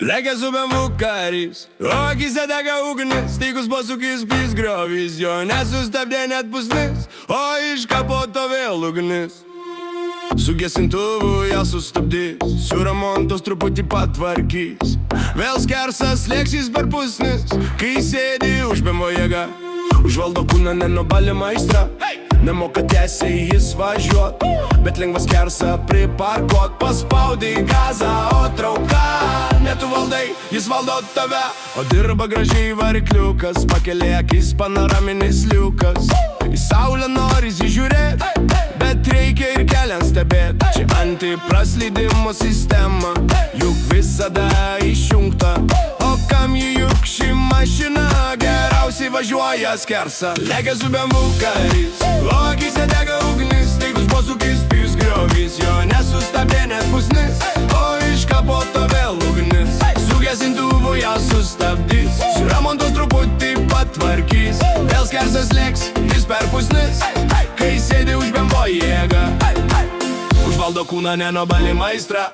Lekia su BMW karys, o akise dega ugnis, staigus posūkis pys griovys, jo nesustabdė net pusnis, o iš kapoto vėl ugnis. Su gesintuvu ją sustabdys, su remontos truputį patvarkys, vėl skersas lėksis per pusnis, kai sėdi už BMW jėga. Užvaldo kūną nenubali maistra, nemoka tiesiai jis važiuot, bet lengvas skersą priparkuot. Paspaudai gazą, o trauka ne tu valdai, jis valdo tave. O dirba gražiai varikliukas, pakelia akis panoraminis liukas. Į saulę nori žiūrėt, bet reikia ir keliant stebėt. Čia antiprasleidimo sistema, juk visada išjungta. O kam jį juk ši mašina geriausiai važiuoja skersą. Lekia su BMW karys, o akise dega ugnis, staigus posūkis pys griovys, jo nesustabdė net pusnis, o iš kapoto vėl ugnis. Su gesintuvu ją sustabdys, su remontos truputį patvarkys, vėl skersas lėks jis per pusnis, kai sėdi už BMW jėga. Užvaldo kūną nenubali maistra,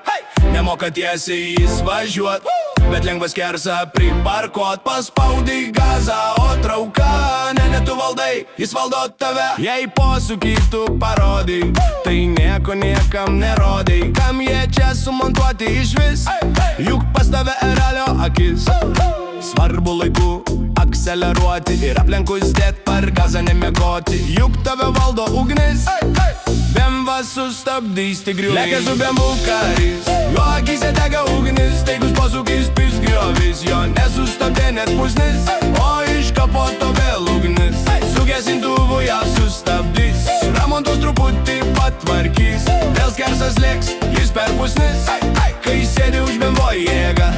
nemoka tiesiai jis važiuot, bet lengvas skersą priparkuot. Paspaudai gazą, o trauka ne tu valdai, jis valdo tave. Jei posūkį tu parodai, tai nieko niekam nerodai. Kam jie čia sumontuoti išvis, juk pas tave erelio akis. Svarbu laiku akseleruoti ir aplenkus dėt per gazą nemiegoti, juk tave valdo ugnis. BMW sustabdys tik griuvys. Lekia su BMW karys, jo akise dega ugnis, staigus posūkis pys griovys, jo nesustabdė net pusnis, o iš kapoto vėl ugnis. Su gesintuvu ją sustabdys, su remontos truputį patvarkys, vėl skersas lėks jis per pusnis, kai sėdi už BMW jėga.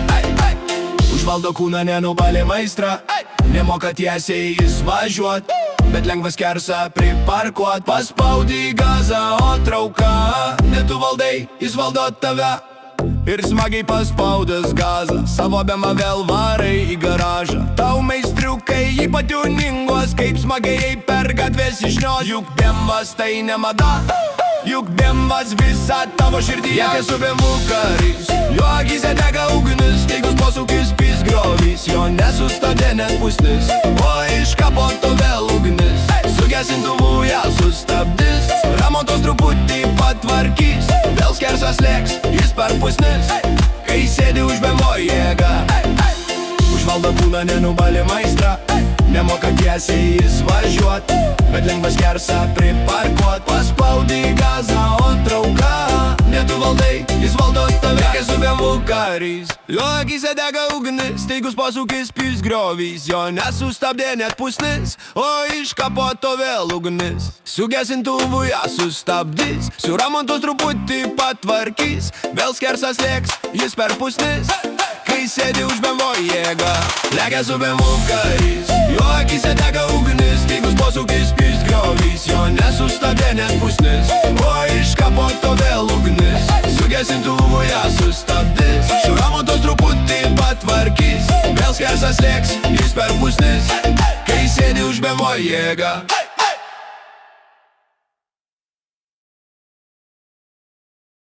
Užvaldo kūną nenubali maistra, nemoka tiesiai jis važiuot, bet lengvas skersą priparkuot. Paspaudai gazą, o trauka ne tu valdai, jis valdo tave. Ir smagiai paspaudęs gazą, savo BMW vėl varai į garažą. Tau meistriukai ypatingos, kaip smagiai per gatvės išnios. Juk BMWs tai ne mada, juk BMWs visa tavo širdyje. Lekia su BMW karys, jo akise dega ugnis, staigus posūkis pys griovys, jo nesustabdė net pusnis, o iš kapoto vėl ugnis. Su gesintuvu ją sustabdys, remontos truputį patvarkys, vėl skersas lėks jis per pusnis, kai sėdi už BMW jėga. Užvaldo kūną nenubali maistra, nemoka tiesiai jis važiuot, bet lengvas skersą priparkuot. Paspaudai gazą, o trauka ne tu valdai, jis valdo tave. Lekia su BMW karys, jo akise dega ugnis, staigus posūkis pys griovys, jo nesustabdė net pusnis, o iš kapoto vėl ugnis. Su gesintuvu ją sustabdys, su remontos truputį patvarkys, vėl skersas lėks jis per pusnis, kai sėdi už BMW jėga. Lekia su BMW karys, jo akise dega ugnis, staigus posūkis pys griovys, jo nesustabdė net pusnis, o iš kapoto vėl ugnis. Su gesintuvu ją sustabdys, su remontos truputį patvarkys, vėl skersas lėks jis per pusnis, kai sėdi už BMW jėga.